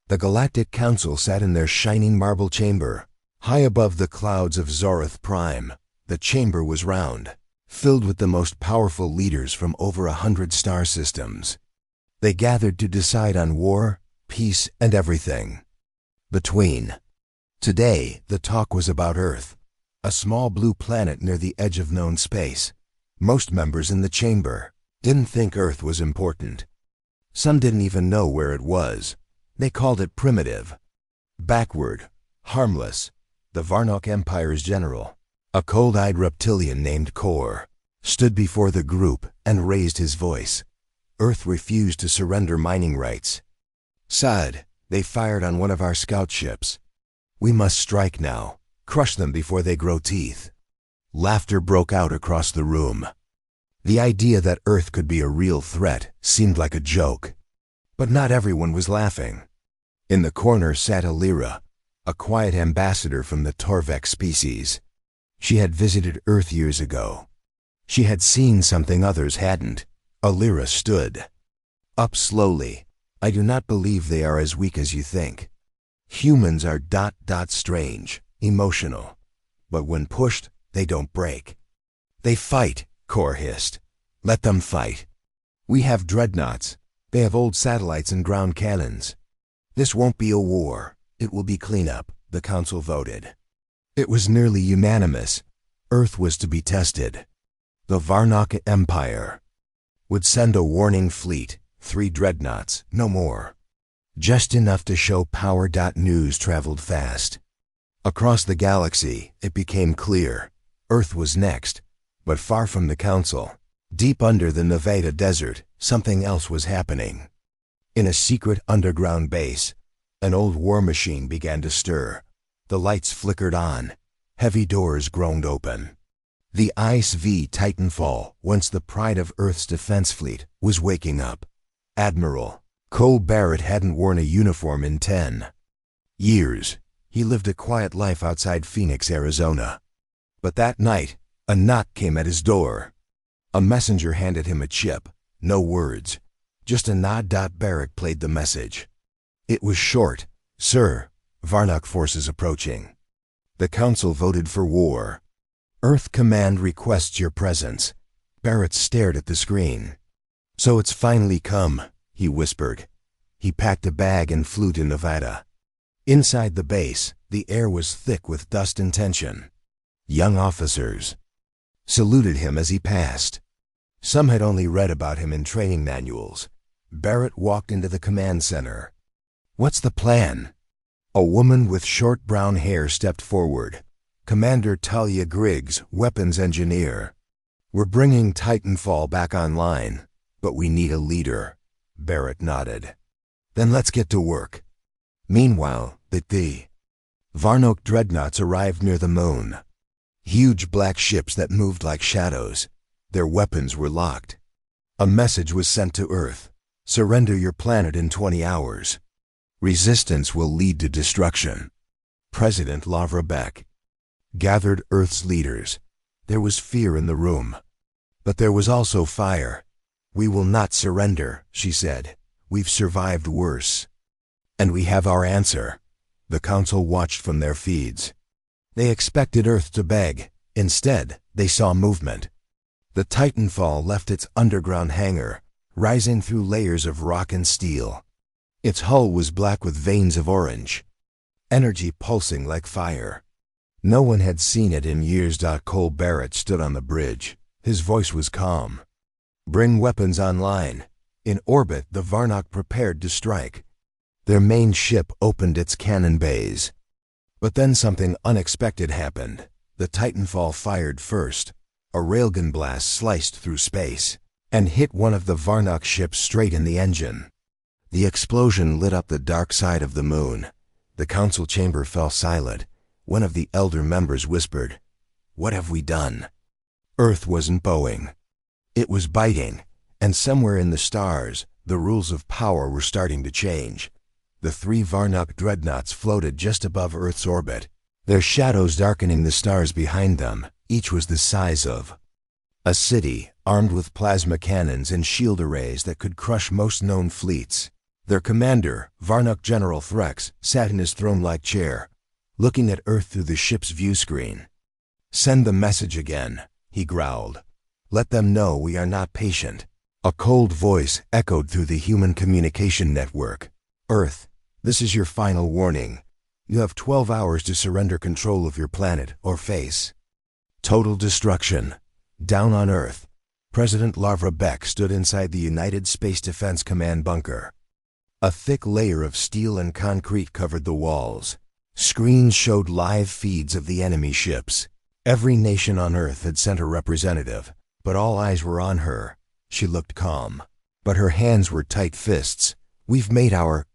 The Galactic Council sat in their shining marble chamber. High above the clouds of Zorith Prime, the chamber was round, filled with the most powerful leaders from over 100 star systems. They gathered to decide on war, peace, and everything between. Today, the talk was about Earth, a small blue planet near the edge of known space. Most members in the chamber didn't think Earth was important. Some didn't even know where it was. They called it primitive, backward, harmless. The Varnock Empire's general, a cold-eyed reptilian named Kor, stood before the group and raised his voice. Earth refused to surrender mining rights. Sad, they fired on one of our scout ships. We must strike now, crush them before they grow teeth. Laughter broke out across the room. The idea that Earth could be a real threat seemed like a joke. But not everyone was laughing. In the corner sat Alira, a quiet ambassador from the Torvek species. She had visited Earth years ago. She had seen something others hadn't. Alira stood up slowly. I do not believe they are as weak as you think. Humans are ... strange, emotional. But when pushed, they don't break. They fight, Kor hissed. Let them fight. We have dreadnoughts. They have old satellites and ground cannons. This won't be a war. It will be cleanup, the council voted. It was nearly unanimous. Earth was to be tested. The Varnock Empire would send a warning fleet, 3 dreadnoughts, no more. Just enough to show power. News traveled fast. Across the galaxy, it became clear. Earth was next, but far from the council. Deep under the Nevada desert, something else was happening. In a secret underground base, an old war machine began to stir. The lights flickered on. Heavy doors groaned open. The ISV Titanfall, once the pride of Earth's defense fleet, was waking up. Admiral Cole Barrett hadn't worn a uniform in 10 years. He lived a quiet life outside Phoenix, Arizona. But that night, a knock came at his door. A messenger handed him a chip. No words. Just a nod. Barrett played the message. It was short. Sir, Varnock forces approaching. The council voted for war. Earth Command requests your presence. Barrett stared at the screen. So it's finally come, he whispered. He packed a bag and flew to Nevada. Inside the base, the air was thick with dust and tension. Young officers saluted him as he passed. Some had only read about him in training manuals. Barrett walked into the command center. What's the plan? A woman with short brown hair stepped forward. Commander Talia Griggs, weapons engineer. We're bringing Titanfall back online, but we need a leader. Barrett nodded. Then let's get to work. Meanwhile, the Varnock dreadnoughts arrived near the moon. Huge black ships that moved like shadows. Their weapons were locked. A message was sent to Earth. Surrender your planet in 20 hours. Resistance will lead to destruction. President Lavra Beck gathered Earth's leaders. There was fear in the room. But there was also fire. We will not surrender, she said. We've survived worse. And we have our answer. The council watched from their feeds. They expected Earth to beg. Instead, they saw movement. The Titanfall left its underground hangar, rising through layers of rock and steel. Its hull was black with veins of orange, energy pulsing like fire. No one had seen it in years. Cole Barrett stood on the bridge. His voice was calm. Bring weapons online. In orbit, the Varnock prepared to strike. Their main ship opened its cannon bays. But then something unexpected happened. The Titanfall fired first. A railgun blast sliced through space and hit one of the Varnock ships straight in the engine. The explosion lit up the dark side of the moon. The council chamber fell silent. One of the elder members whispered, "What have we done?" Earth wasn't bowing. It was biting, and somewhere in the stars, the rules of power were starting to change. The 3 Varnock dreadnoughts floated just above Earth's orbit, their shadows darkening the stars behind them. Each was the size of a city, armed with plasma cannons and shield arrays that could crush most known fleets. Their commander, Varnuk General Threx, sat in his throne-like chair, looking at Earth through the ship's view screen. "Send the message again," he growled. "Let them know we are not patient." A cold voice echoed through the human communication network. "Earth, this is your final warning. You have 12 hours to surrender control of your planet or face total destruction." Down on Earth, President Lavra Beck stood inside the United Space Defense Command bunker. A thick layer of steel and concrete covered the walls. Screens showed live feeds of the enemy ships. Every nation on Earth had sent a representative, but all eyes were on her. She looked calm, but her hands were tight fists. "We've made our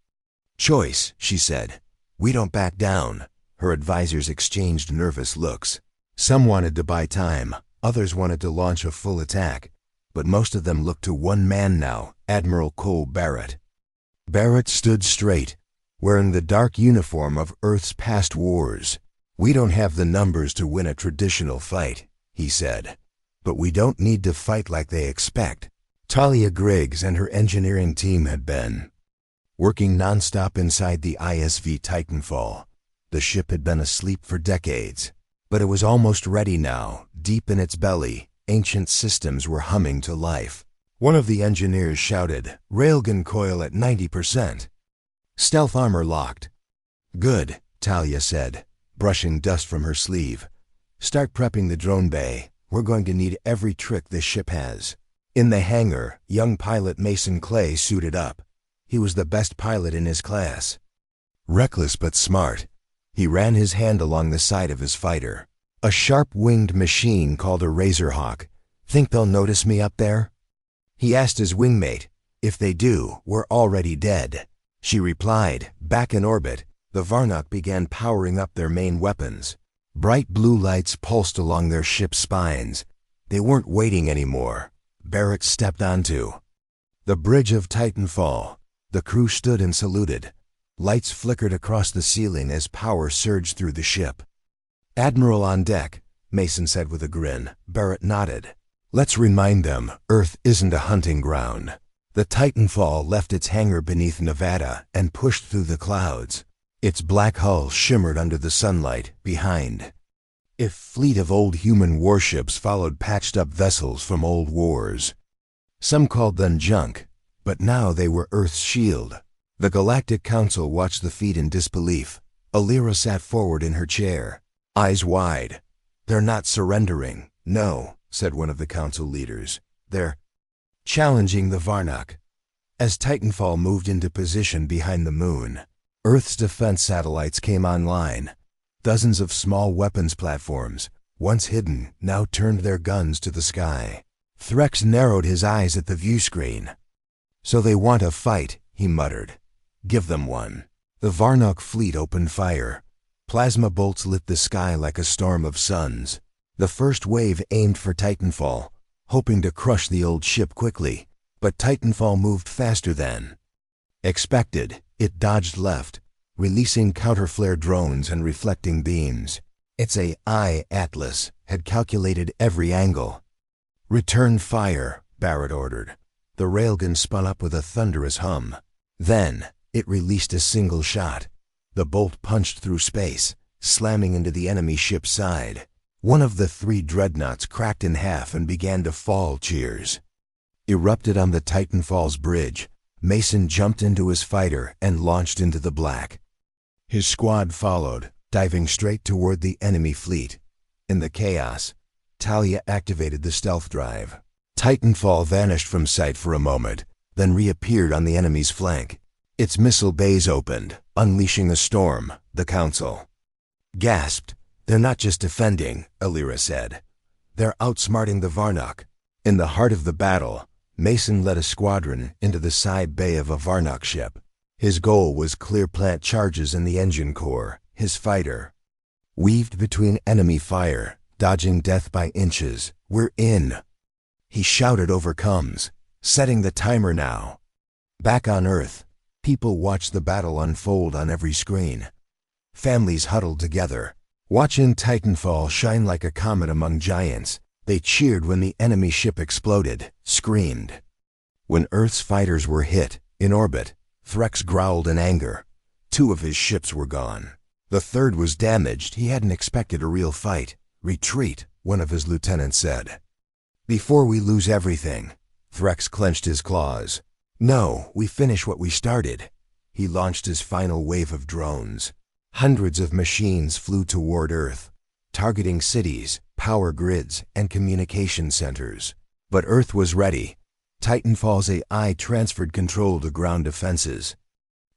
choice," she said. "We don't back down." Her advisors exchanged nervous looks. Some wanted to buy time, others wanted to launch a full attack, but most of them looked to one man now, Admiral Cole Barrett. Barrett stood straight, wearing the dark uniform of Earth's past wars. "We don't have the numbers to win a traditional fight," he said, "but we don't need to fight like they expect." Talia Griggs and her engineering team had been working nonstop inside the ISV Titanfall. The ship had been asleep for decades, but it was almost ready now. Deep in its belly, ancient systems were humming to life. One of the engineers shouted, "Railgun coil at 90%. Stealth armor locked." "Good," Talia said, brushing dust from her sleeve. "Start prepping the drone bay. We're going to need every trick this ship has." In the hangar, young pilot Mason Clay suited up. He was the best pilot in his class. Reckless but smart, he ran his hand along the side of his fighter. A sharp-winged machine called a Razorhawk. "Think they'll notice me up there?" He asked his wingmate. "If they do, we're already dead." She replied. Back in orbit, the Varnuk began powering up their main weapons. Bright blue lights pulsed along their ship's spines. They weren't waiting anymore. Barrett stepped onto the bridge of Titanfall. The crew stood and saluted. Lights flickered across the ceiling as power surged through the ship. "Admiral on deck," Mason said with a grin. Barrett nodded. "Let's remind them, Earth isn't a hunting ground." The Titanfall left its hangar beneath Nevada and pushed through the clouds. Its black hull shimmered under the sunlight behind. A fleet of old human warships followed patched-up vessels from old wars. Some called them junk, but now they were Earth's shield. The Galactic Council watched the feat in disbelief. Alira sat forward in her chair, eyes wide. "They're not surrendering." "No," said one of the council leaders. "They're challenging the Varnuk." As Titanfall moved into position behind the moon, Earth's defense satellites came online. Dozens of small weapons platforms, once hidden, now turned their guns to the sky. Threx narrowed his eyes at the view screen. "So they want a fight," he muttered. "Give them one." The Varnuk fleet opened fire. Plasma bolts lit the sky like a storm of suns. The first wave aimed for Titanfall, hoping to crush the old ship quickly, but Titanfall moved faster than expected. It dodged left, releasing counterflare drones and reflecting beams. Its AI Atlas had calculated every angle. "Return fire," Barrett ordered. The railgun spun up with a thunderous hum. Then it released a single shot. The bolt punched through space, slamming into the enemy ship's side. One of the 3 dreadnoughts cracked in half and began to fall. Cheers erupted on the Titanfall's bridge. Mason jumped into his fighter and launched into the black. His squad followed, diving straight toward the enemy fleet. In the chaos, Talia activated the stealth drive. Titanfall vanished from sight for a moment, then reappeared on the enemy's flank. Its missile bays opened, unleashing a storm. The Council gasped. "They're not just defending," Alira said. "They're outsmarting the Varnuk." In the heart of the battle, Mason led a squadron into the side bay of a Varnuk ship. His goal was clear plant charges in the engine core. His fighter weaved between enemy fire, dodging death by inches. "We're in," he shouted over comms, setting the timer now. Back on Earth, people watched the battle unfold on every screen. Families huddled together, watching Titanfall shine like a comet among giants. They cheered when the enemy ship exploded, screamed when Earth's fighters were hit. In orbit, Threx growled in anger. 2 of his ships were gone. The third was damaged. He hadn't expected a real fight. Retreat, one of his lieutenants said. Before we lose everything. Threx clenched his claws. No, we finish what we started. He launched his final wave of drones. Hundreds of machines flew toward Earth, targeting cities, power grids, and communication centers. But Earth was ready. Titanfall's AI transferred control to ground defenses.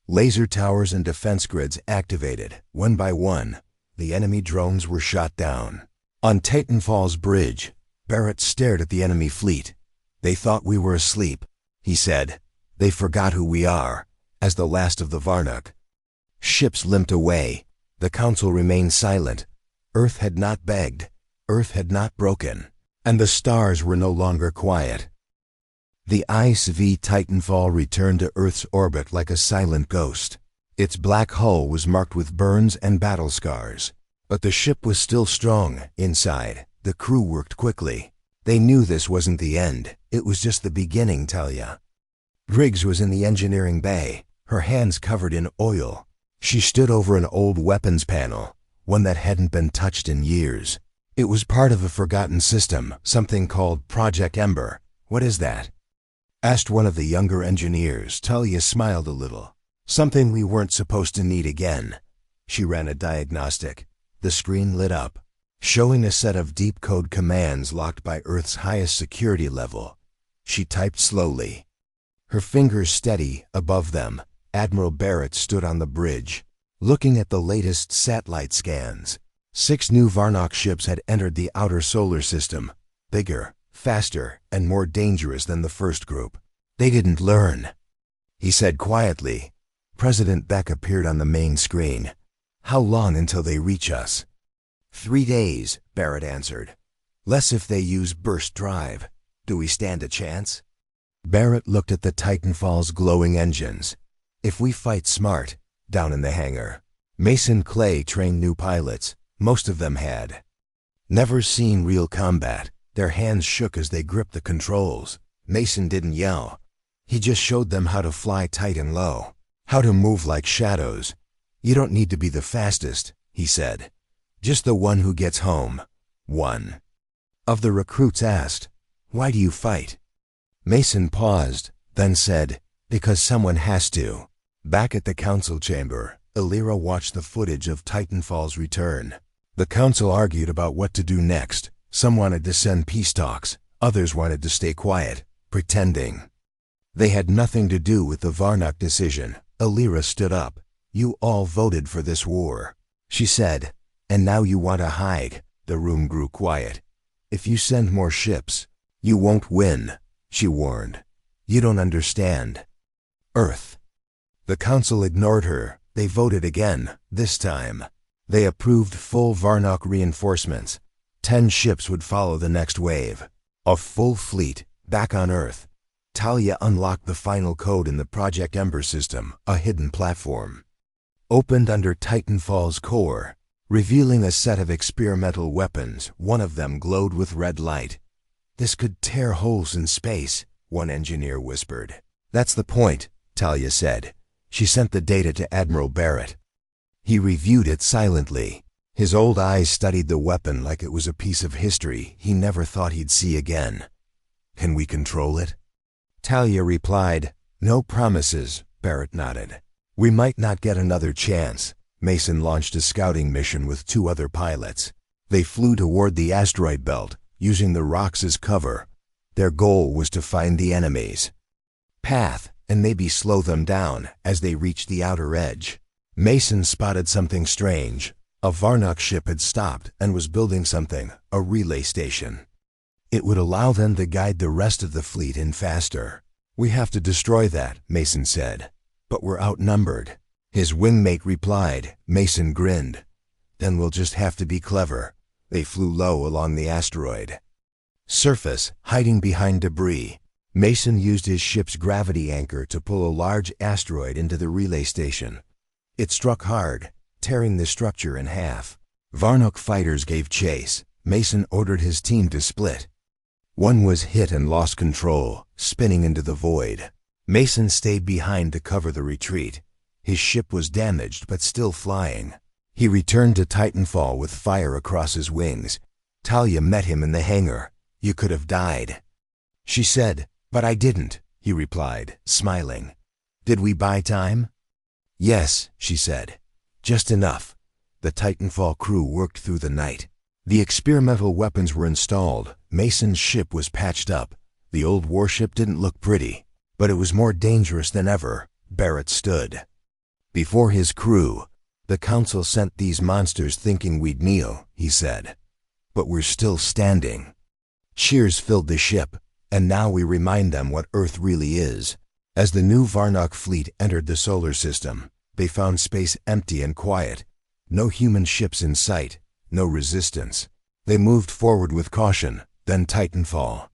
Laser towers and defense grids activated. One by one, the enemy drones were shot down. On Titanfall's bridge, Barrett stared at the enemy fleet. They thought we were asleep, he said. They forgot who we are, as the last of the Varnuk. Ships limped away. The Council remained silent. Earth had not begged. Earth had not broken. And the stars were no longer quiet. The ISV Titanfall returned to Earth's orbit like a silent ghost. Its black hull was marked with burns and battle scars. But the ship was still strong inside. The crew worked quickly. They knew this wasn't the end. It was just the beginning, Talia. Briggs was in the engineering bay, her hands covered in oil. She stood over an old weapons panel, one that hadn't been touched in years. It was part of a forgotten system, something called Project Ember. What is that? Asked one of the younger engineers. Talia smiled a little. Something we weren't supposed to need again. She ran a diagnostic. The screen lit up, showing a set of deep code commands locked by Earth's highest security level. She typed slowly. Her fingers steady above them. Admiral Barrett stood on the bridge, looking at the latest satellite scans. 6 new Varnok ships had entered the outer solar system, bigger, faster, and more dangerous than the first group. They didn't learn, he said quietly. President Beck appeared on the main screen. How long until they reach us? 3 days, Barrett answered. Less if they use burst drive. Do we stand a chance? Barrett looked at the Titanfall's glowing engines. If we fight smart, down in the hangar. Mason Clay trained new pilots. Most of them had never seen real combat. Their hands shook as they gripped the controls. Mason didn't yell. He just showed them how to fly tight and low, how to move like shadows. You don't need to be the fastest, he said. Just the one who gets home. One of the recruits asked, why do you fight? Mason paused, then said, because someone has to. Back at the council chamber, Illyra watched the footage of Titanfall's return. The council argued about what to do next. Some wanted to send peace talks. Others wanted to stay quiet, pretending. They had nothing to do with the Varnok decision. Illyra stood up. You all voted for this war, she said, and now you want to hide. The room grew quiet. If you send more ships, you won't win, she warned. You don't understand. Earth. The council ignored her. They voted again, this time. They approved full Varnok reinforcements. 10 ships would follow the next wave. A full fleet, back on Earth. Talia unlocked the final code in the Project Ember system, a hidden platform. Opened under Titanfall's core, revealing a set of experimental weapons. One of them glowed with red light. This could tear holes in space, one engineer whispered. That's the point, Talia said. She sent the data to Admiral Barrett. He reviewed it silently. His old eyes studied the weapon like it was a piece of history he never thought he'd see again. Can we control it? Talia replied, no promises, Barrett nodded. We might not get another chance. Mason launched a scouting mission with 2 other pilots. They flew toward the asteroid belt, using the rocks as cover. Their goal was to find the enemy's path and maybe slow them down as they reached the outer edge. Mason spotted something strange. A Varnok ship had stopped and was building something, a relay station. It would allow them to guide the rest of the fleet in faster. We have to destroy that, Mason said. But we're outnumbered. His wingmate replied. Mason grinned. Then we'll just have to be clever. They flew low along the asteroid surface, hiding behind debris. Mason used his ship's gravity anchor to pull a large asteroid into the relay station. It struck hard, tearing the structure in half. Varnok fighters gave chase. Mason ordered his team to split. One was hit and lost control, spinning into the void. Mason stayed behind to cover the retreat. His ship was damaged but still flying. He returned to Titanfall with fire across his wings. Talia met him in the hangar. "You could have died," she said. "But I didn't," he replied, smiling. "Did we buy time?" "Yes," she said. "Just enough." The Titanfall crew worked through the night. The experimental weapons were installed. Mason's ship was patched up. The old warship didn't look pretty, but it was more dangerous than ever. Barrett stood before his crew. "The Council sent these monsters thinking we'd kneel," he said. "But we're still standing." Cheers filled the ship, and now we remind them what Earth really is. As the new Varnock fleet entered the solar system, they found space empty and quiet. No human ships in sight, no resistance. They moved forward with caution, then Titanfall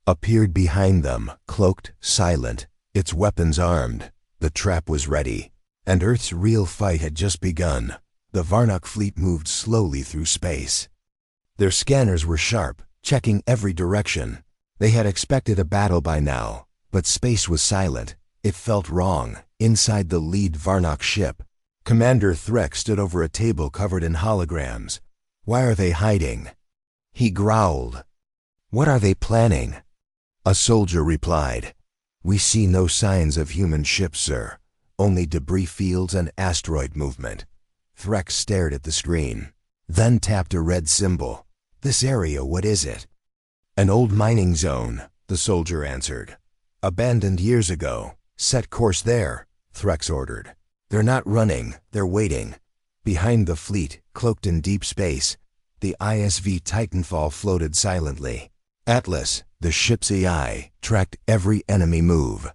appeared behind them, cloaked, silent, its weapons armed. The trap was ready, and Earth's real fight had just begun. The Varnock fleet moved slowly through space. Their scanners were sharp, checking every direction. They had expected a battle by now, but space was silent. It felt wrong. Inside the lead Varnock ship, Commander Threck stood over a table covered in holograms. "Why are they hiding?" he growled. "What are they planning?" A soldier replied, "We see no signs of human ships, sir. Only debris fields and asteroid movement." Threck stared at the screen, then tapped a red symbol. "This area, what is it?" "An old mining zone," the soldier answered. "Abandoned years ago. Set course there," Threx ordered. "They're not running, they're waiting." Behind the fleet, cloaked in deep space, the ISV Titanfall floated silently. Atlas, the ship's AI, tracked every enemy move.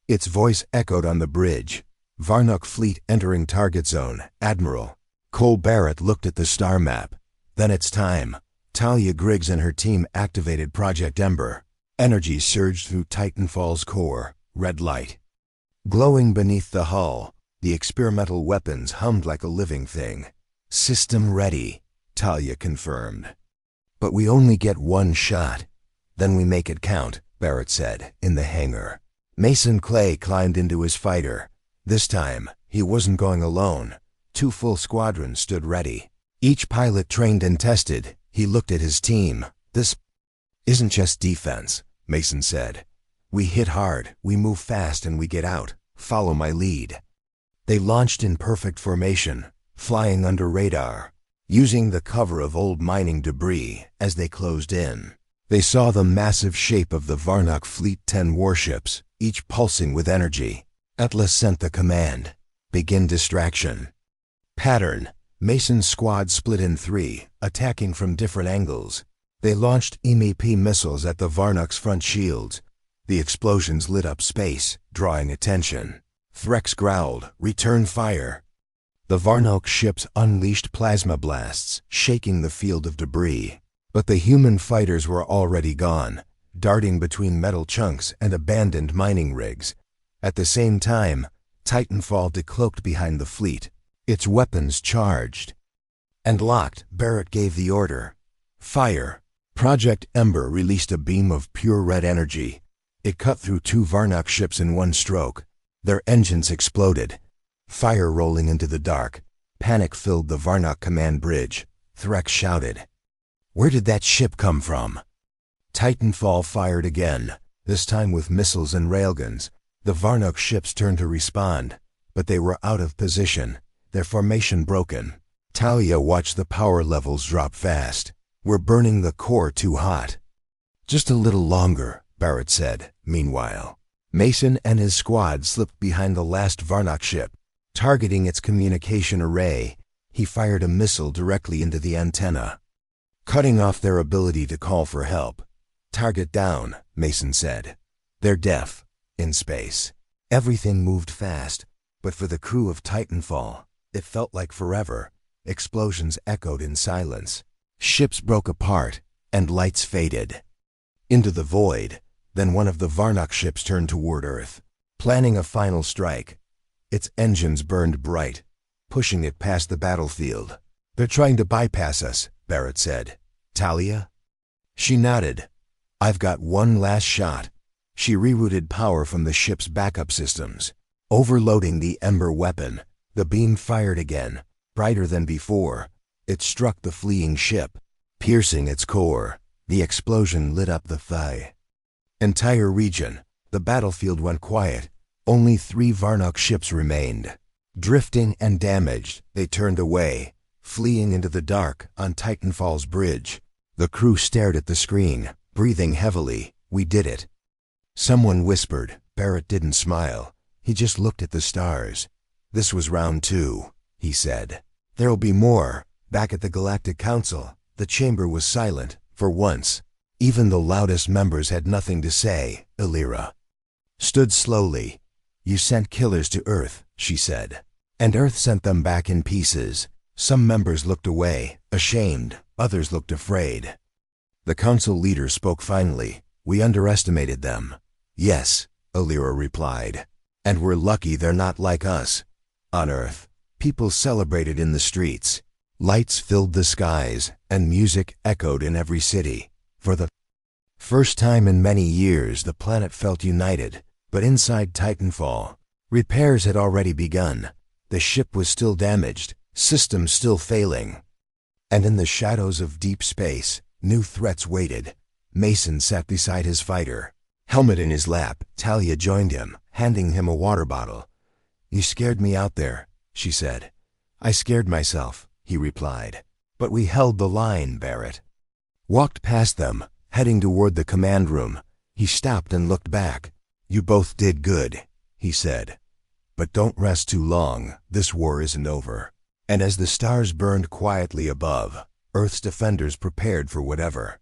Its voice echoed on the bridge. "Varnock fleet entering target zone, Admiral." Cole Barrett looked at the star map. "Then it's time." Talia Griggs and her team activated Project Ember. Energy surged through Titanfall's core, red light glowing beneath the hull. The experimental weapons hummed like a living thing. "System ready," Talia confirmed. "But we only get one shot." "Then we make it count," Barrett said, in the hangar. Mason Clay climbed into his fighter. This time, he wasn't going alone. 2 full squadrons stood ready, each pilot trained and tested. He looked at his team. "This isn't just defense," Mason said. "We hit hard, we move fast, and we get out. Follow my lead." They launched in perfect formation, flying under radar, using the cover of old mining debris as they closed in. They saw the massive shape of the Varnock Fleet 10 warships, each pulsing with energy. Atlas sent the command, "Begin distraction." Pattern. Mason's squad split in 3, attacking from different angles. They launched MEP missiles at the Varnock's front shields. The explosions lit up space, drawing attention. Threx growled, "Return fire." The Varnock ships unleashed plasma blasts, shaking the field of debris. But the human fighters were already gone, darting between metal chunks and abandoned mining rigs. At the same time, Titanfall decloaked behind the fleet, its weapons charged and locked. Barrett gave the order, "Fire." Project Ember released a beam of pure red energy. It cut through 2 Varnock ships in one stroke. Their engines exploded, fire rolling into the dark. Panic filled the Varnock command bridge. Threx shouted, "Where did that ship come from?" Titanfall fired again, this time with missiles and railguns. The Varnock ships turned to respond, but they were out of position, their formation broken. Talia watched the power levels drop fast. "We're burning the core too hot." "Just a little longer," Barrett said. Meanwhile, Mason and his squad slipped behind the last Varnock ship. Targeting its communication array, he fired a missile directly into the antenna, cutting off their ability to call for help. "Target down," Mason said. "They're deaf." In space, everything moved fast, but for the crew of Titanfall, it felt like forever. Explosions echoed in silence. Ships broke apart, and lights faded into the void. Then one of the Varnock ships turned toward Earth, planning a final strike. Its engines burned bright, pushing it past the battlefield. "They're trying to bypass us," Barrett said. "Talia?" She nodded. "I've got one last shot." She rerouted power from the ship's backup systems. Overloading the Ember weapon, the beam fired again, brighter than before. It struck the fleeing ship, piercing its core. The explosion lit up the entire region. The battlefield went quiet. Only 3 Varnock ships remained. Drifting and damaged, they turned away, fleeing into the dark on Titanfall's bridge. The crew stared at the screen, breathing heavily. We did it. Someone whispered. Barrett didn't smile. He just looked at the stars. This was round 2, he said. There'll be more. Back at the Galactic Council, the chamber was silent, for once. Even the loudest members had nothing to say. Illyra stood slowly. You sent killers to Earth, she said. And Earth sent them back in pieces. Some members looked away, ashamed. Others looked afraid. The council leader spoke finally. We underestimated them. Yes, Illyra replied. And we're lucky they're not like us. On Earth, people celebrated in the streets. Lights filled the skies, and music echoed in every city. For the first time in many years, the planet felt united. But inside Titanfall, repairs had already begun. The ship was still damaged, systems still failing. And in the shadows of deep space, new threats waited. Mason sat beside his fighter. Helmet in his lap, Talia joined him, handing him a water bottle. You scared me out there, she said. I scared myself, he replied. But we held the line, Barrett walked past them, heading toward the command room. He stopped and looked back. You both did good, he said. But don't rest too long, this war isn't over. And as the stars burned quietly above, Earth's defenders prepared for whatever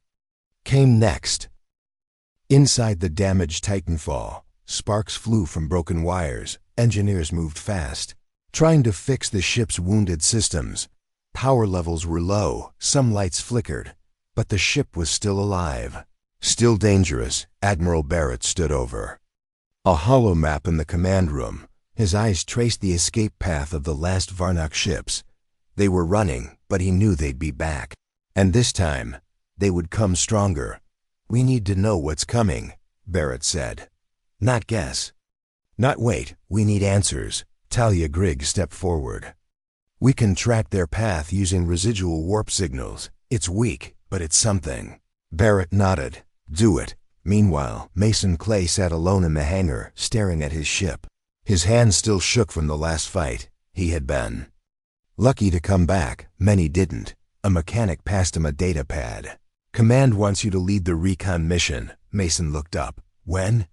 came next. Inside the damaged Titanfall, sparks flew from broken wires. Engineers moved fast, trying to fix the ship's wounded systems. Power levels were low, some lights flickered, but the ship was still alive. Still dangerous, Admiral Barrett stood over a hollow map in the command room. His eyes traced the escape path of the last Varnock ships. They were running, but he knew they'd be back. And this time, they would come stronger. We need to know what's coming, Barrett said. Not guess. Not wait, we need answers. Talia Grigg stepped forward. We can track their path using residual warp signals. It's weak, but it's something. Barrett nodded. Do it. Meanwhile, Mason Clay sat alone in the hangar, staring at his ship. His hands still shook from the last fight. He had been lucky to come back. Many didn't. A mechanic passed him a data pad. Command wants you to lead the recon mission. Mason looked up. When?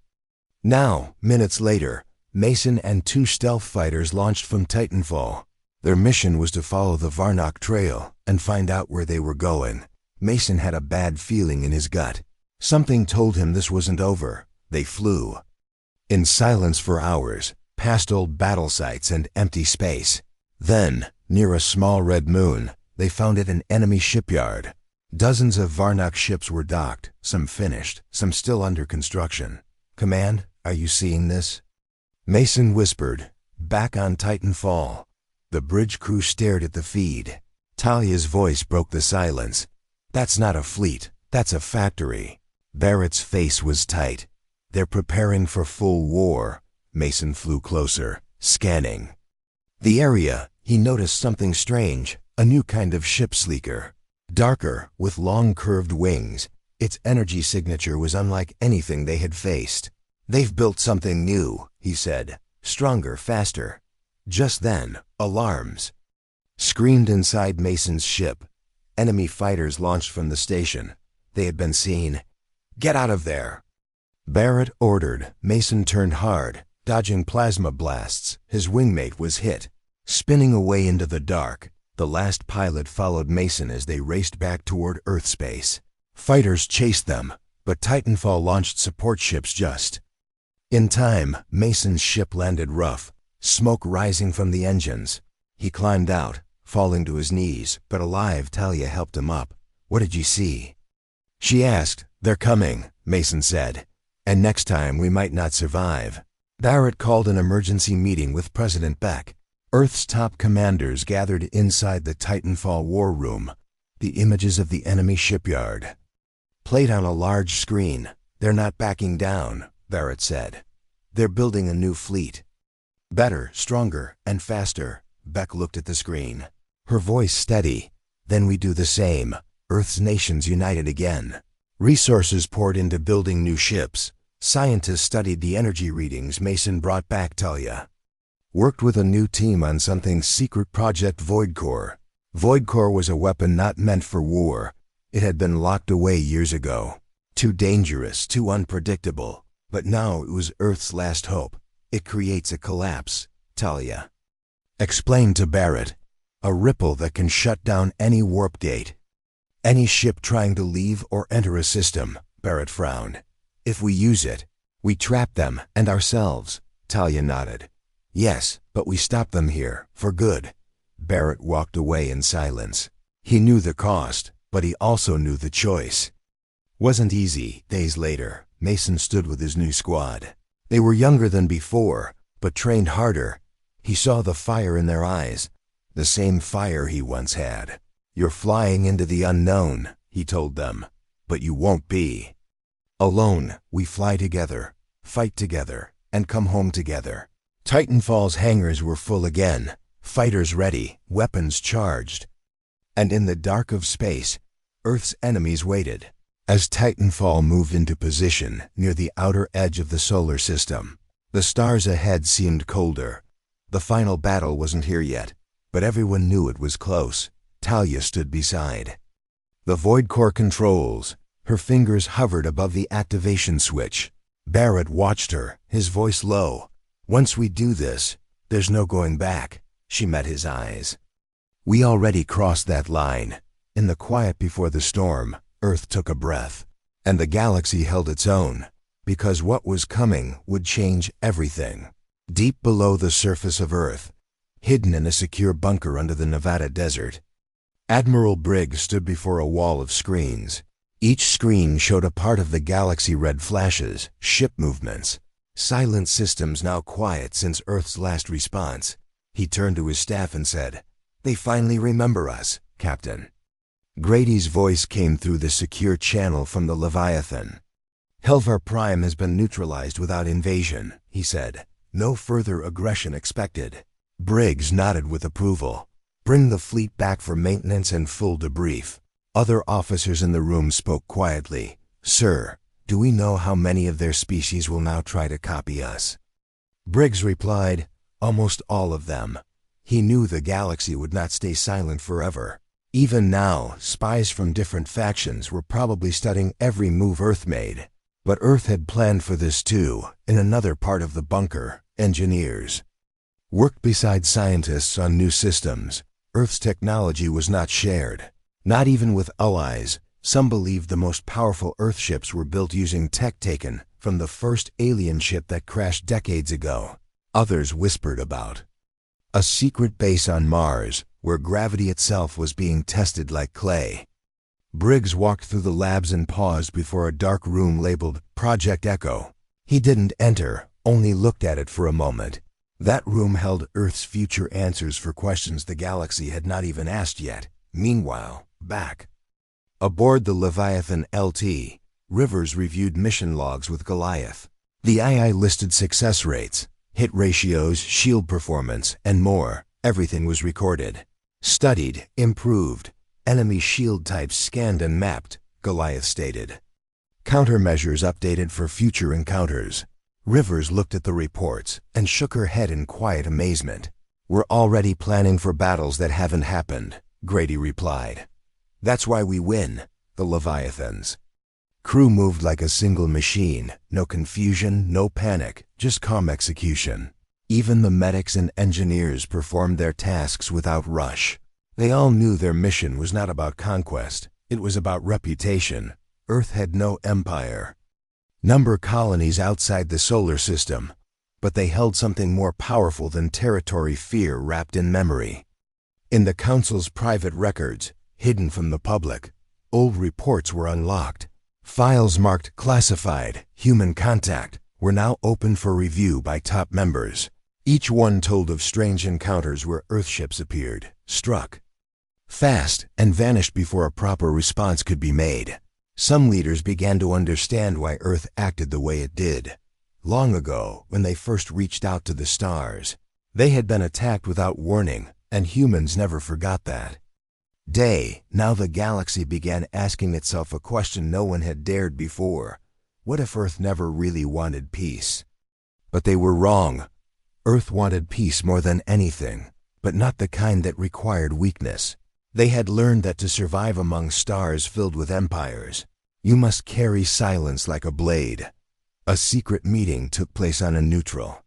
Now. Minutes later, Mason and 2 stealth fighters launched from Titanfall. Their mission was to follow the Varnock trail and find out where they were going. Mason had a bad feeling in his gut. Something told him this wasn't over. They flew in silence for hours, past old battle sites and empty space. Then, near a small red moon, they found it an enemy shipyard. Dozens of Varnock ships were docked, some finished, some still under construction. Command, are you seeing this? Mason whispered. Back on Titanfall. The bridge crew stared at the feed. Talia's voice broke the silence. That's not a fleet, that's a factory. Barrett's face was tight. They're preparing for full war. Mason flew closer, scanning the area. He noticed something strange, a new kind of ship sleeker. Darker, with long curved wings. Its energy signature was unlike anything they had faced. They've built something new, he said. Stronger, faster. Just then, alarms screamed inside Mason's ship. Enemy fighters launched from the station. They had been seen. Get out of there, Barrett ordered. Mason turned hard, dodging plasma blasts. His wingmate was hit, spinning away into the dark. The last pilot followed Mason as they raced back toward Earth space. Fighters chased them, but Titanfall launched support ships just in time. Mason's ship landed rough, smoke rising from the engines. He climbed out, falling to his knees, but alive. Talia helped him up. What did you see? She asked. They're coming, Mason said. And next time we might not survive. Barrett called an emergency meeting with President Beck. Earth's top commanders gathered inside the Titanfall war room. The images of the enemy shipyard played on a large screen. They're not backing down. Barrett said. "They're building a new fleet. Better, stronger, and faster." Beck looked at the screen, her voice steady. "Then we do the same. Earth's nations united again." Resources poured into building new ships. Scientists studied the energy readings Mason brought back. Talia worked with a new team on something secret, Project Void Core. Void Core was a weapon not meant for war. It had been locked away years ago. Too dangerous, too unpredictable. But now it was Earth's last hope. "It creates a collapse," Talia explained to Barrett. "A ripple that can shut down any warp gate. Any ship trying to leave or enter a system." Barrett frowned. "If we use it, we trap them and ourselves." Talia nodded. "Yes, but we stop them here, for good." Barrett walked away in silence. He knew the cost, but he also knew the choice. Wasn't easy. Days later, Mason stood with his new squad. They were younger than before, but trained harder. He saw the fire in their eyes, the same fire he once had. "You're flying into the unknown," he told them, "but you won't be alone. We fly together, fight together, and come home together." Titanfall's hangars were full again, fighters ready, weapons charged. And in the dark of space, Earth's enemies waited. As Titanfall moved into position near the outer edge of the solar system, the stars ahead seemed colder. The final battle wasn't here yet, but everyone knew it was close. Talia stood beside the Void Core controls. Her fingers hovered above the activation switch. Barrett watched her, his voice low. "Once we do this, there's no going back." She met his eyes. "We already crossed that line." In the quiet before the storm, Earth took a breath, and the galaxy held its own, because what was coming would change everything. Deep below the surface of Earth, hidden in a secure bunker under the Nevada desert, Admiral Briggs stood before a wall of screens. Each screen showed a part of the galaxy: red flashes, ship movements, silent systems now quiet since Earth's last response. He turned to his staff and said, "They finally remember us, Captain." Grady's voice came through the secure channel from the Leviathan. "Helvar Prime has been neutralized without invasion," he said. "No further aggression expected." Briggs nodded with approval. "Bring the fleet back for maintenance and full debrief." Other officers in the room spoke quietly. "Sir, do we know how many of their species will now try to copy us?" Briggs replied, "Almost all of them." He knew the galaxy would not stay silent forever. Even now, spies from different factions were probably studying every move Earth made. But Earth had planned for this too. In another part of the bunker, engineers worked beside scientists on new systems. Earth's technology was not shared, not even with allies. Some believed the most powerful Earthships were built using tech taken from the first alien ship that crashed decades ago. Others whispered about a secret base on Mars, where gravity itself was being tested like clay. Briggs walked through the labs and paused before a dark room labeled Project Echo. He didn't enter, only looked at it for a moment. That room held Earth's future answers for questions the galaxy had not even asked yet. Meanwhile, back aboard the Leviathan LT, Rivers reviewed mission logs with Goliath. The II listed success rates, hit ratios, shield performance, and more. Everything was recorded, studied, improved. Enemy shield types scanned and mapped, Goliath stated. Countermeasures updated for future encounters. Rivers looked at the reports and shook her head in quiet amazement. "We're already planning for battles that haven't happened," Grady replied. "That's why we win." The Leviathans crew moved like a single machine. No confusion, no panic, just calm execution. Even the medics and engineers performed their tasks without rush. They all knew their mission was not about conquest. It was about reputation. Earth had no empire, number colonies outside the solar system, but they held something more powerful than territory: fear wrapped in memory. In the Council's private records, hidden from the public, old reports were unlocked. Files marked classified, human contact, were now open for review by top members. Each one told of strange encounters where Earthships appeared, struck fast, and vanished before a proper response could be made. Some leaders began to understand why Earth acted the way it did. long ago when they first reached out to the stars. They had been attacked without warning, and humans never forgot that day. Now the galaxy began asking itself a question no one had dared before. What if Earth never really wanted peace? But they were wrong. Earth wanted peace more than anything, but not the kind that required weakness. They had learned that to survive among stars filled with empires, you must carry silence like a blade. A secret meeting took place on a neutral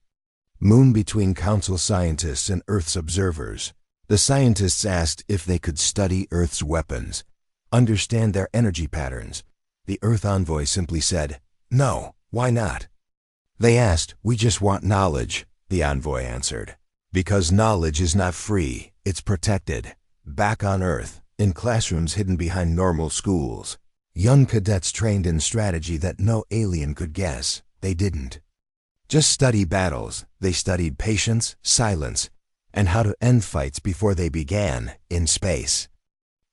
moon between Council scientists and Earth's observers. The scientists asked if they could study Earth's weapons, understand their energy patterns. The Earth envoy simply said, "No, why not?" They asked, "We just want knowledge," the envoy answered. "Because knowledge is not free, it's protected." Back on Earth, in classrooms hidden behind normal schools, young cadets trained in strategy that no alien could guess. They didn't just study battles, they studied patience, silence, and how to end fights before they began. In space,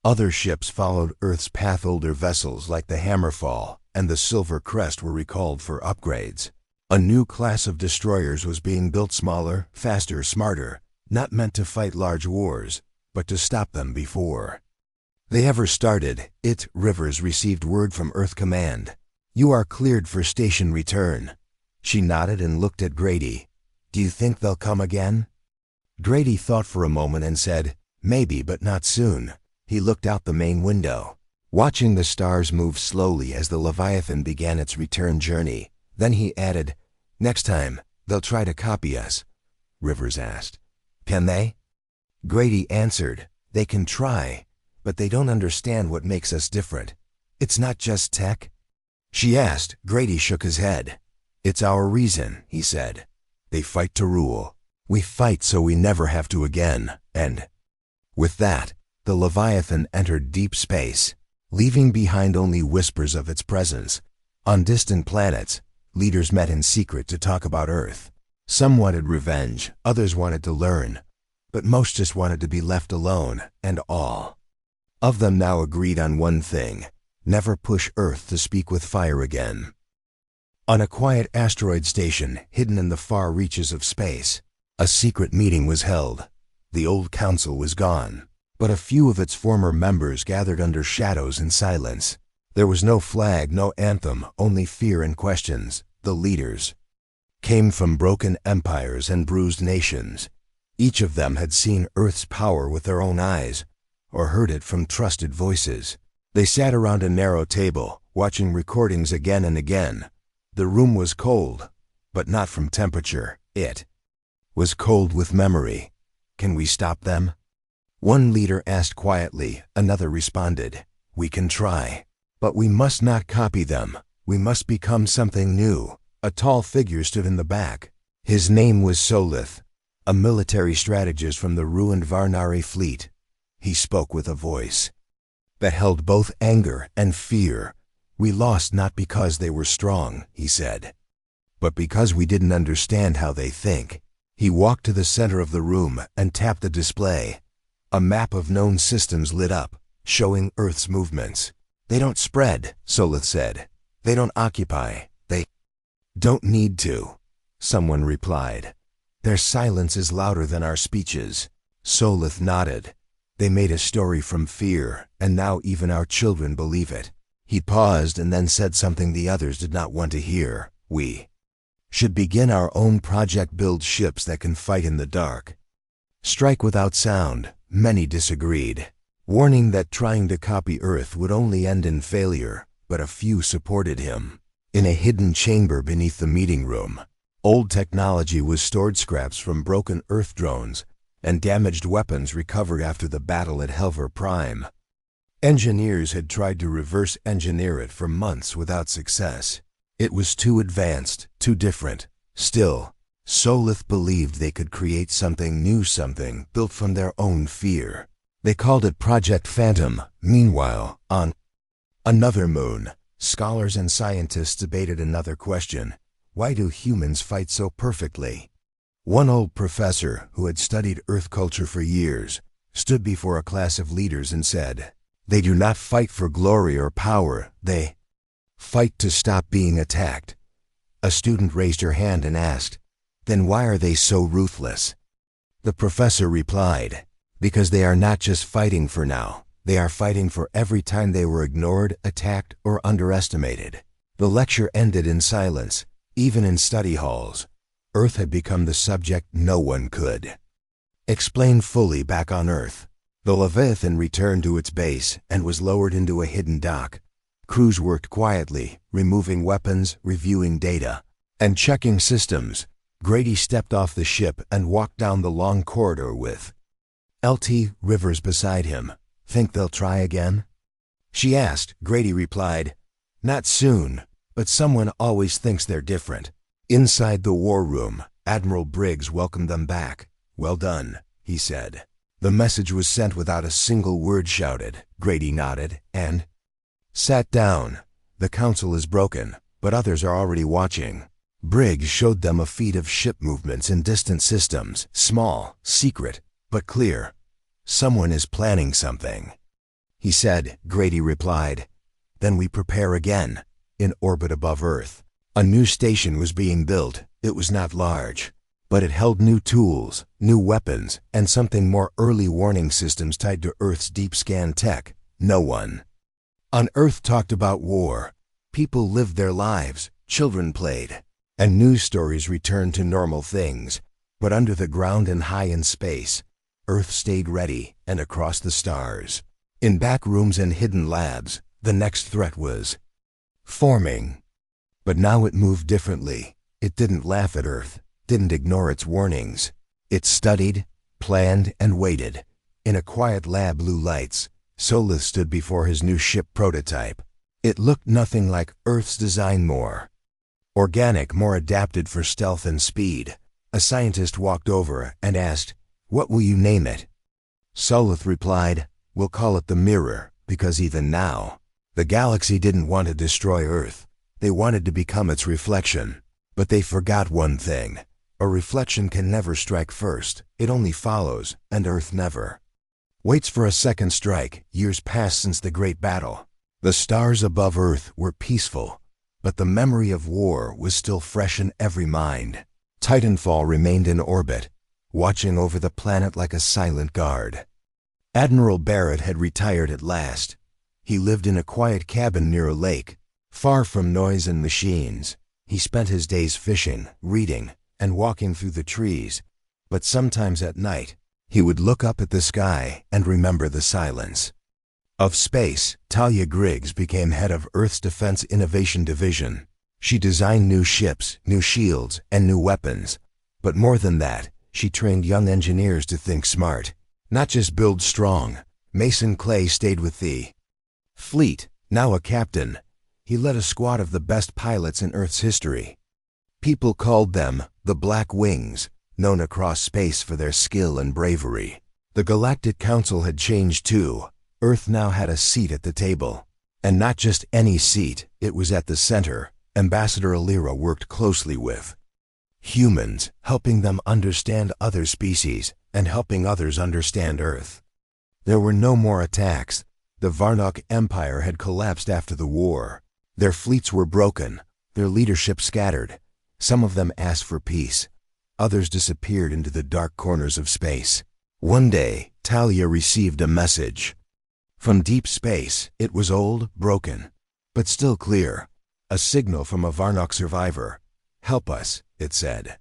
other ships followed Earth's path. Older vessels like the Hammerfall and the Silver Crest were recalled for upgrades. A new class of destroyers was being built, smaller, faster, smarter, not meant to fight large wars, but to stop them before they ever started. Rivers received word from Earth Command. "You are cleared for station return." She nodded and looked at Grady. "Do you think they'll come again?" Grady thought for a moment and said, "Maybe, but not soon." He looked out the main window, watching the stars move slowly as the Leviathan began its return journey. Then he added, "Next time, they'll try to copy us." Rivers asked, "Can they?" Grady answered, "They can try, but they don't understand what makes us different. It's not just tech." She asked. Grady shook his head. "It's our reason," he said. "They fight to rule. We fight so we never have to again." And with that, the Leviathan entered deep space, leaving behind only whispers of its presence. On distant planets, leaders met in secret to talk about Earth. Some wanted revenge, others wanted to learn, but most just wanted to be left alone, and all of them now agreed on one thing: never push Earth to speak with fire again. On a quiet asteroid station hidden in the far reaches of space, a secret meeting was held. The old council was gone, but a few of its former members gathered under shadows in silence. There was no flag, no anthem, only fear and questions. The leaders came from broken empires and bruised nations. Each of them had seen Earth's power with their own eyes, or heard it from trusted voices. They sat around a narrow table, watching recordings again and again. The room was cold, but not from temperature. It was cold with memory. "Can we stop them?" One leader asked quietly. Another responded, "We can try, but we must not copy them. We must become something new." A tall figure stood in the back. His name was Solith, a military strategist from the ruined Varnari fleet. He spoke with a voice that held both anger and fear. "We lost not because they were strong," he said, "but because we didn't understand how they think." He walked to the center of the room and tapped the display. A map of known systems lit up, showing Earth's movements. "They don't spread," Solith said. "They don't occupy. They don't need to," someone replied. "Their silence is louder than our speeches." Solith nodded. "They made a story from fear, and now even our children believe it." He paused and then said something the others did not want to hear. "We should begin our own project, build ships that can fight in the dark, strike without sound." Many disagreed, warning that trying to copy Earth would only end in failure, but a few supported him. In a hidden chamber beneath the meeting room, old technology was stored, scraps from broken Earth drones and damaged weapons recovered after the battle at Helver Prime. Engineers had tried to reverse engineer it for months without success. It was too advanced, too different. Still, Solith believed they could create something new, something built from their own fear. They called it Project Phantom. Meanwhile, on another moon, scholars and scientists debated another question: why do humans fight so perfectly? One old professor, who had studied Earth culture for years, stood before a class of leaders and said, "They do not fight for glory or power. They fight to stop being attacked." A student raised her hand and asked, "Then why are they so ruthless?" The professor replied, "Because they are not just fighting for now, they are fighting for every time they were ignored, attacked, or underestimated." The lecture ended in silence. Even in study halls, Earth had become the subject no one could explain fully. Back on Earth, the Leviathan returned to its base and was lowered into a hidden dock. Crews worked quietly, removing weapons, reviewing data, and checking systems. Grady stepped off the ship and walked down the long corridor with Lt. Rivers beside him. "Think they'll try again?" she asked. Grady replied, "Not soon, but someone always thinks they're different." Inside the war room, Admiral Briggs welcomed them back. "Well done," he said. The message was sent without a single word shouted. Grady nodded and sat down. "The council is broken, but others are already watching." Briggs showed them a feed of ship movements in distant systems, small, secret, but clear. "Someone is planning something," he said. Grady replied, "Then we prepare again." In orbit above Earth, a new station was being built. It was not large, but it held new tools, new weapons, and something more: early warning systems tied to Earth's deep scan tech. No one on Earth talked about war. People lived their lives, children played, and news stories returned to normal things. But under the ground and high in space, Earth stayed ready, and across the stars, in back rooms and hidden labs, the next threat was forming. But now it moved differently. It didn't laugh at Earth, didn't ignore its warnings. It studied, planned, and waited. In a quiet lab, blue lights, Solith stood before his new ship prototype. It looked nothing like Earth's design, more organic, more adapted for stealth and speed. A scientist walked over and asked, "What will you name it?" Solith replied, "We'll call it the Mirror, because even now, the galaxy didn't want to destroy Earth. They wanted to become its reflection. But they forgot one thing. A reflection can never strike first. It only follows, and Earth never waits for a second strike." Years passed since the great battle. The stars above Earth were peaceful, but the memory of war was still fresh in every mind. Titanfall remained in orbit, watching over the planet like a silent guard. Admiral Barrett had retired at last. He lived in a quiet cabin near a lake, far from noise and machines. He spent his days fishing, reading, and walking through the trees. But sometimes at night, he would look up at the sky and remember the silence of space. Talia Griggs became head of Earth's Defense Innovation Division. She designed new ships, new shields, and new weapons. But more than that, she trained young engineers to think smart, not just build strong. Mason Clay stayed with the fleet, now a captain. He led a squad of the best pilots in Earth's history. People called them the Black Wings, known across space for their skill and bravery. The Galactic Council had changed too. Earth now had a seat at the table. And not just any seat, it was at the center. Ambassador Alira worked closely with humans, helping them understand other species and helping others understand Earth. There were no more attacks. The Varnok Empire had collapsed after the war. Their fleets were broken, their leadership scattered. Some of them asked for peace. Others disappeared into the dark corners of space. One day, Talia received a message from deep space. It was old, broken, but still clear. A signal from a Varnok survivor. "Help us," it said.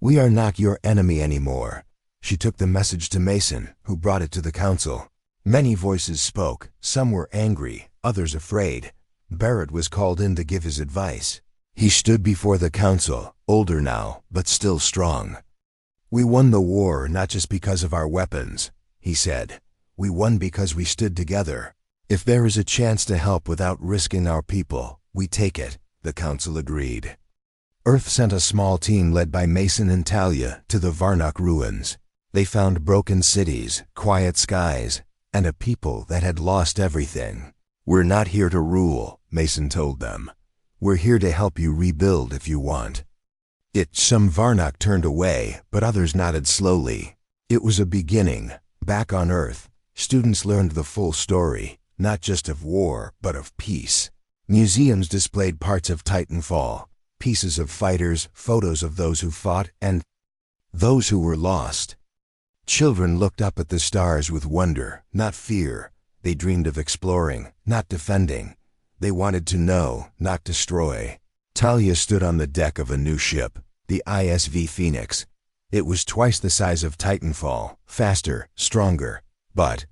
"We are not your enemy anymore." She took the message to Mason, who brought it to the council. Many voices spoke. Some were angry, others afraid. Barrett was called in to give his advice. He stood before the council, older now, but still strong. "We won the war not just because of our weapons," he said. "We won because we stood together. If there is a chance to help without risking our people, we take it." The council agreed. Earth sent a small team led by Mason and Talia to the Varnok ruins. They found broken cities, quiet skies, and a people that had lost everything. "We're not here to rule," Mason told them. "We're here to help you rebuild if you want." Some Varnok turned away, but others nodded slowly. It was a beginning. Back on Earth, students learned the full story, not just of war, but of peace. Museums displayed parts of Titanfall, pieces of fighters, photos of those who fought, and those who were lost. Children looked up at the stars with wonder, not fear. They dreamed of exploring, not defending. They wanted to know, not destroy. Talia stood on the deck of a new ship, the ISV Phoenix. It was twice the size of Titanfall, faster, stronger, but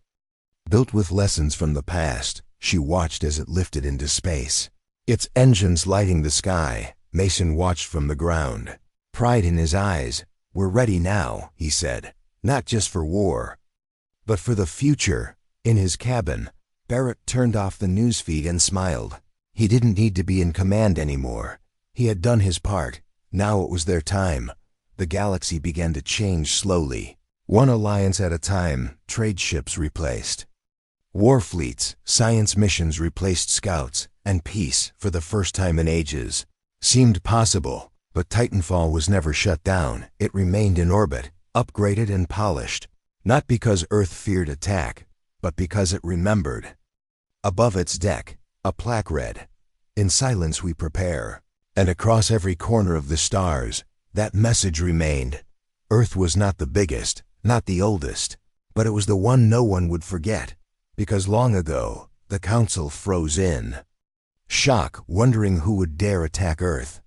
built with lessons from the past. She watched as it lifted into space, its engines lighting the sky. Mason watched from the ground, pride in his eyes. "We're ready now," he said, "not just for war, but for the future." In his cabin, Barrett turned off the newsfeed and smiled. He didn't need to be in command anymore. He had done his part. Now it was their time. The galaxy began to change slowly. One alliance at a time, trade ships replaced war fleets, science missions replaced scouts, and peace, for the first time in ages, seemed possible. But Titanfall was never shut down. It remained in orbit, upgraded and polished, not because Earth feared attack, but because it remembered. Above its deck, a plaque read, "In silence we prepare." And across every corner of the stars, that message remained. Earth was not the biggest, not the oldest, but it was the one no one would forget, because long ago, the Council froze in shock, wondering who would dare attack Earth.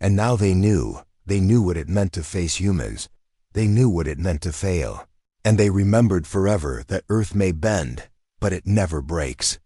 And now they knew what it meant to face humans. They knew what it meant to fail. And they remembered forever that Earth may bend, but it never breaks.